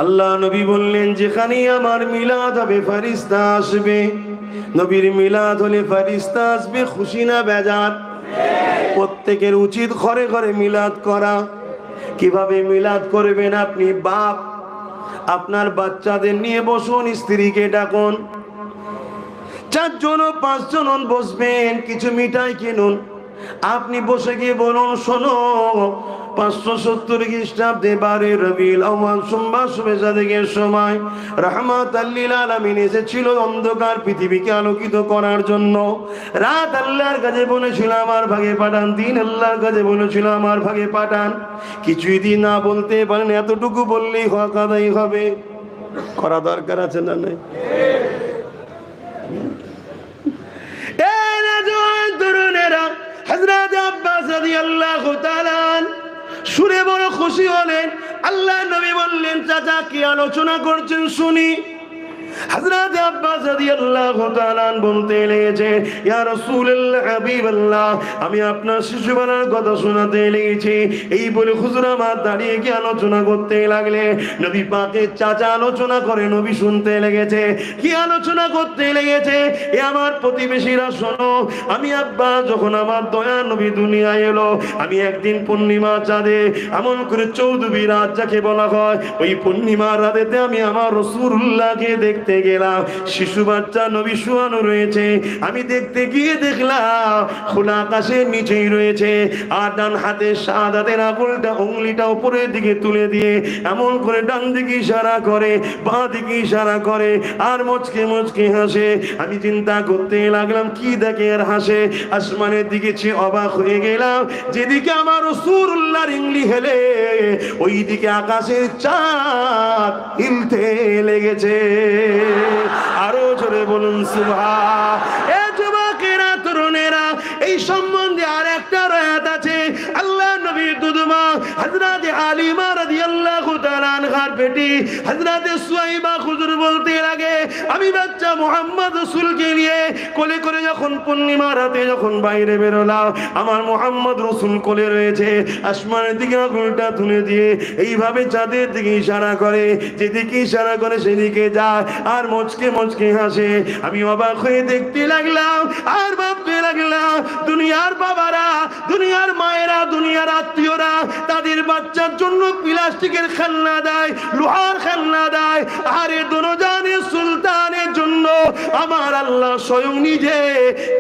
আল্লাহ নবী বললেন, যেখানে আমার মিলাদ হবে ফেরেশতা আসবে। নবীর মিলাদ হলে ফেরেশতা আসবে, খুশি না বেজার? প্রত্যেকের উচিত ঘরে ঘরে মিলাদ করা। কিভাবে মিলাদ করবেন? আপনি বাপ, আপনার বাচ্চাদের নিয়ে বসুন, স্ত্রীকে ডাকুন, 4 জন 5 জন বসবেন, কিছু মিঠাই কিনুন। আপনি বসে গিয়ে বলুন, শোনো, 570 খ্রিস্টাব্দে 12 রবিউল আউয়াল সোমবার শুভেচ্ছা দিকের সময় রাহমাতাল লিল আলামিন এসেছিল অন্ধকার পৃথিবীকে আলোকিত করার জন্য। রাত আল্লাহর কাছে বলেছিল আমার ভাগে পাঠান, দিন আল্লাহর কাছে বলেছিল আমার ভাগে পাঠান। কিছুই দিন না বলতে পারেন, এতটুকু বললেই হক আদায় হবে। করা দরকার আছে না নাই? হযরত আব্বাস রাদিয়াল্লাহু তাআলা শুনে বড় খুশি হলেন। আল্লাহর নবী বললেন, চাচা কি আলোচনা করছেন শুনি। হযরত আব্বাস রাদিয়াল্লাহু তাআলা বলতে লেগেছেন, ইয়া রাসূলুল্লাহ, হাবিবাল্লাহ, আমি আপনার শিশুবেলার কথা শোনাতে লেগেছি। এই বলে হুজুর আমার দাঁড়িয়ে গিয়ে আলোচনা করতে লাগলে। নবী পাকের চাচা আলোচনা করে, নবী শুনতে লেগেছে। কি আলোচনা করতে লেগেছে? এ আমার প্রতিবেশীরা শোনো, আমি আব্বাস যখন আমার দয়া নবী দুনিয়ায় এলো, আমি একদিন পূর্ণিমা চাঁদে, এমন করে চৌদ্দবী রাত যাকে বলা হয়, ওই পূর্ণিমা রাতেতে আমি আমার রাসূলুল্লাহকে দেখতে গেলাম। শিশু বাচ্চা নবী শোয়ানো রয়েছে। আমি দেখতে গিয়ে দেখলাম খোলা আকাশের নিচেই রয়েছে, আর ডান হাতে শাহাদাতের আঙুলটা, উংলিটা উপরের দিকে তুলে দিয়ে এমন করে ডান দিকে ইশারা করে, বাঁ দিকে ইশারা করে, আর মুচকে মুচকে হাসে। আমি চিন্তা করতে লাগলাম, কি দেখে আর হাসে। আসমানের দিকে চেয়ে অবাক হয়ে গেলাম, যেদিকে আমার রাসূলুল্লাহর ইংলি হেলে, ওই দিকে আকাশের চাঁদ হিলতে লেগেছে। আরো জোরে বলুন সুবহান। এ যুবকেরা, তরুণেরা, এই সম্বন্ধে আর একটা রায়াত আছে। আল্লাহ নবীর দুধমা হযরত হালিমা রাদিয়াল্লাহু তাআলা আনহার বেটি হযরত সুয়াইবা হুজুর বলতে লাগে, আমি বাচ্চা মুহাম্মদ রাসূলকে নিয়ে কোলে করে যখন পূর্ণিমা রাতে যখন বাইরে বেরোলাম, আমার মুহাম্মদ রাসূল কোলে রয়েছে। আসমানের দিকে আঙুলটা তুলে দিয়ে এইভাবে চাঁদের দিকে ইশারা করে, যেদিকে ইশারা করে সেদিকে যায়, আর মুচকে মুচকে হাসে। আমি অবাক হয়ে দেখতে লাগলাম, আর ভাবতে লাগলাম, দুনিয়ার বাবারা, দুনিয়ার মায়েরা, দুনিয়ার আত্মীয়রা তাদের বাচ্চার জন্য প্লাস্টিকের খেলনা দেয়, লোহার খেলনা দেয়, আর এ দুনিয়ার সুলতানের জন্য আমার আল্লাহ স্বয়ং নিজে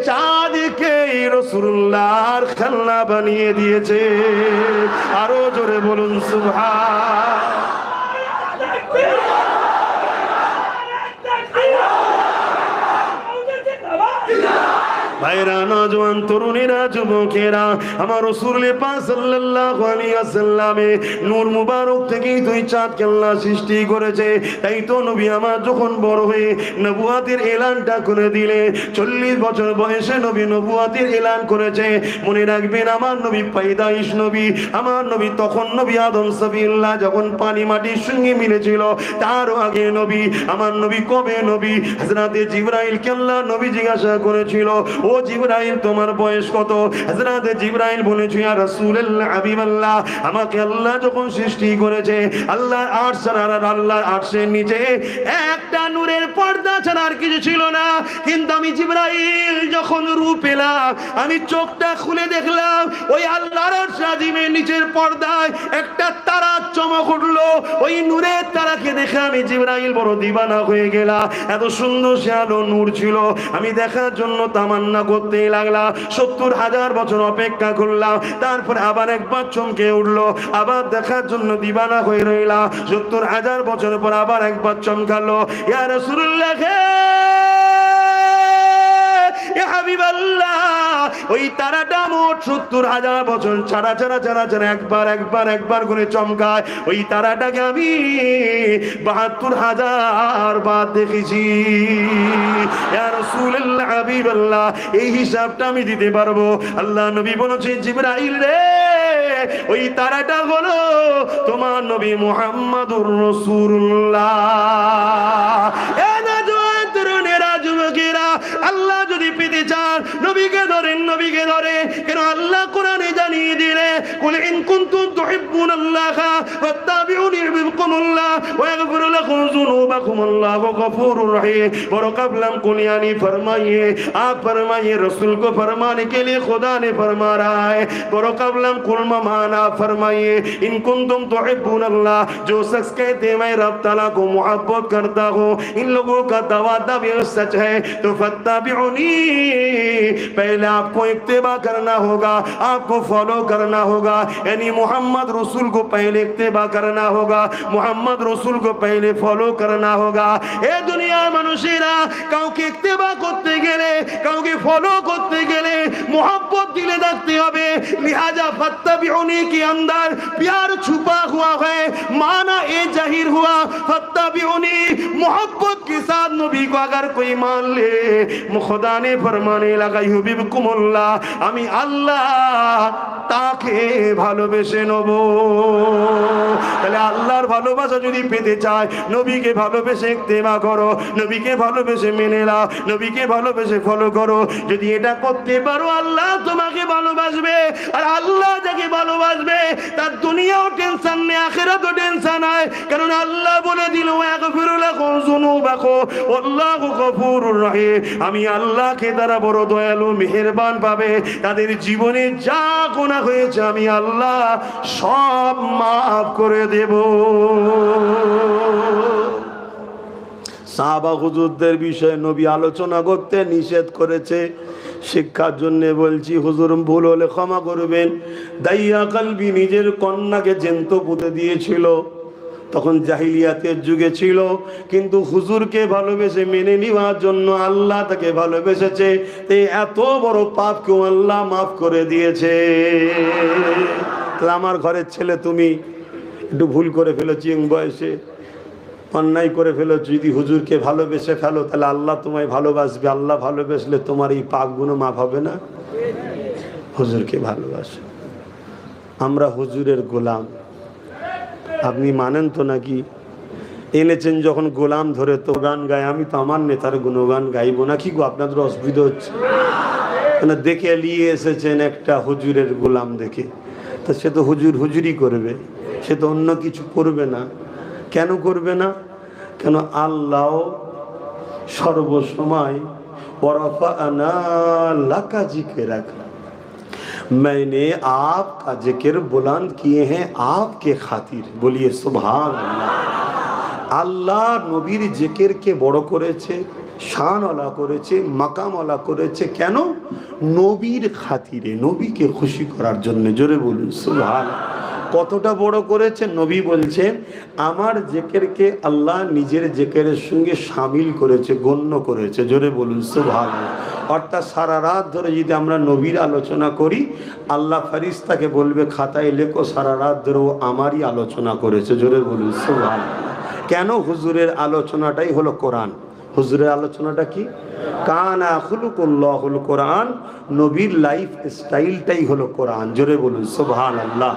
চাঁদকে রাসূলুল্লাহর খেলনা বানিয়ে দিয়েছে। আরো জোরে বলুন সুবহান। ভাইরা, নওজোয়ান, তরুণেরা, যুবকেরা, আমার রাসূল পাক সাল্লাল্লাহু আলাইহি ওয়াসাল্লামে নূর মুবারক থেকেই দুই চাঁদ কেল্লা সৃষ্টি করেছে। তাই তো নবী আমার যখন বড় হয়ে নবুয়াতের এলানটা করে দিলে, 40 বছর বয়সে নবী নবুয়াতের এলান করেছে। মনে রাখবেন, আমার নবী পায়দাইশ নবী, আমার নবী তখন নবী আদম সফিউল্লাহ যখন পানি মাটির সঙ্গে মিলেছিল, তারও আগে নবী। আমার নবী কবে নবী? হযরতে জিবরাইলকে আল্লাহ নবী জিজ্ঞাসা করেছিল, ও জিবরাইল, তোমার বয়স কত? হযরত জিবরাইল বলেছে, ইয়া রাসূলুল্লাহ, হাবিবাল্লাহ, আমাকে আল্লাহ যখন সৃষ্টি করেছে, আল্লাহর আরশ ছাড়া, আল্লাহর আরশের নিচে একটা নূরের পর্দা ছাড়া আর কিছু ছিল না। কিন্তু আমি জিবরাইল যখন রূপ পেলাম, আমি চোখটা খুলে দেখলাম, ওই আল্লাহর আরশ আজিমের নিচের পর্দায় একটা তারা চমক উঠলো। ওই নূরের তারাকে দেখে আমি জিবরাইল বড় দিবানা হয়ে গেলাম। এত সুন্দর সে আলো নূর ছিল। আমি দেখার জন্য তামান্না করতে লাগলাম। 70,000 বছর অপেক্ষা করলাম, তারপরে আবার একবার চমকে উঠলো, আবার দেখার জন্য দিবানা হয়ে রইলাম। 70,000 বছর পর আবার একবার চমকালো, ইয়া রাসূলুল্লাহ, ইয়া হাবিবাল্লাহ, ওই তারাটা মোট 70,000 বছর ছাড়া ছাড়া ছাড়া ছাড়া একবার করে চমকায়। ওই তারাটাকে আমি 72,000 বার দেখেছি। ইয়া রাসূলুল্লাহ, হাবিবাল্লাহ, এই হিসাবটা আমি দিতে পারবো। আল্লাহ নবী বলেছেন, জিবরাইল রে, ওই তারাটা হলো তোমার নবী মুহাম্মদুর রাসূলুল্লাহ। আল্লাহ যদি পেতে চান, নবীকে ধরেন, নবীকে ধরে। কেন? আল্লাহ কোরআনে জানিয়ে দিলে, কুল ইন কুনতুম তুহিব্বুন তুহিব্বুনাল্লাহ ফাত্তাবিউনি ইউহিব্বুকুমুল্লাহ ওয়া ইয়াগফির লাকুম যুনুবাকুম আল্লাহু গফুরুর রহিম। বড় কাবলাম কুনিয়ানি फरमाइए, आप फरमाइए रसूल को फरमाने के लिए खुदा ने फरमा रहा है। बड़ो कबलम कुल माना फरमाइए इन कुंतुम तुहिब्बुनल्लाह, जो शख्स कहते हैं मैं रब ताला को मोहब्बत करता हूँ, इन लोगों का दावा भी सच है, तो फत्ताबिउनी, पहले आपको इत्तिबा करना होगा, आपको फॉलो करना होगा, यानी मोहम्मद रसूल को पहले इत्तिबा करना होगा, मोहम्मद रसूल को पहले फॉलो करना होगा। ए दुनिया मनुष्यरा কাউকে ইত্তেবা করতে গেলে, কাউকে ফলো করতে গেলে मोहब्बत दिले रखते হবে। लिहाजा फत्ताबिउनी के अंदर प्यार छुपा हुआ है, माना ये जाहिर हुआ फत्ताबिउनी, मोहब्बत के साथ नबी को अगर कोई मान ले, खुदा ने फरमाने लगा युहिब्बुकुमुल्लाह, আমি আল্লাহ তাকে ভালোবেসে নেব। তাহলে আল্লাহর ভালোবাসা যদি পেতে চায় নবীকে ভালোবেসে ইত্তেবা করো, নবীকে ভালোবেসে মেনে নাও, নবীকে ভালোবেসে ফলো করো। যদি এটা করতে পারো আল্লাহ তোমাকে ভালোবাসবে। আর আল্লাহ যাকে ভালোবাসবে তার দুনিয়াও টেনশন নেই, আখিরাতও টেনশন নাই, কারণ আল্লাহ বলে দিল ওয়াগফিরু লাকুম যুনুবাকুম আল্লাহু গফুরুর রহিম, আমি আল্লাহকে তারা বড় দয়ালু মেহেরবান পাবে। তাদের জীবনে যা গুনাহ হয়েছে আমি আল্লাহ সব মাফ করে দেব। সাহাবা হুজুরদের বিষয়ে নবী আলোচনা করতে নিষেধ করেছে, শিক্ষার জন্য বলছি, হুজুর ভুল হলে ক্ষমা করবেন। দাইয়া কালবি নিজের কন্যাকে জ্যান্ত পুঁতে দিয়েছিল, তখন জাহিলিয়াতের যুগে ছিল, কিন্তু হুজুরকে ভালোবেসে মেনে নেওয়ার জন্য আল্লাহ তাকে ভালোবেসেছে, এই এত বড় পাপকেও আল্লাহ মাফ করে দিয়েছে। তাহলে আমার ঘরের ছেলে তুমি একটু ভুল করে ফেলেছি, বয়সে অন্যায় করে ফেলেছো, যদি হুজুরকে ভালোবেসে ফেলো তাহলে আল্লাহ তোমায় ভালোবাসবে। আল্লাহ ভালোবেসলে তোমার এই পাপগুলো মাফ হবে না? হুজুরকে ভালোবাসো। আমরা হুজুরের গোলাম, আপনি মানেন তো নাকি? এনেছেন যখন গোলাম ধরে তো গান গায়, আমি তো আমার নেতার গুণগান গাইবো না, কি গো আপনাদের অসুবিধা হচ্ছে? দেখে নিয়ে এসেছেন একটা হুজুরের গোলাম দেখে, তা সে তো হুজুরি করবে, সে তো অন্য কিছু করবে না। কেন করবে না? কেন আল্লাহ সর্বসময় ওয়ারাফা'না লাকা যিকরাক, मैंने आपका जिक्र बुलंद किए हैं आपके खातिर। बोलिए सुभान अल्लाह। আল্লাহ নবীর জিকিরকে বড় করেছে, শানওয়ালা করেছে, মাকামওয়ালা করেছে। কেন? নবীর খাতিরে, নবীকে খুশি করার জন্য। জোরে বলুন সুবহানাল্লাহ। কতটা বড় করেছে? নবী বলছেন আমার জিকিরকে আল্লাহ নিজের জিকিরের সঙ্গে শামিল করেছে, গণ্য করেছে। জোরে বলুন সুবহানাল্লাহ। অর্থাৎ সারা রাত ধরে যদি আমরা নবীর আলোচনা করি, আল্লাহ ফেরেশতাকে বলবে খাতায় লেখো সারা রাত ধরে ও আমারই আলোচনা করেছে। জোরে বলুন সুবহানাল্লাহ। কেন? হুজুরের আলোচনাটাই হলো কোরআন। হুজুরের আলোচনাটা কি? কানা খুলুকুল্লাহুল কোরআন, নবীর লাইফ স্টাইলটাই হলো কোরআন। জোরে বলুন সুবহানাল্লাহ।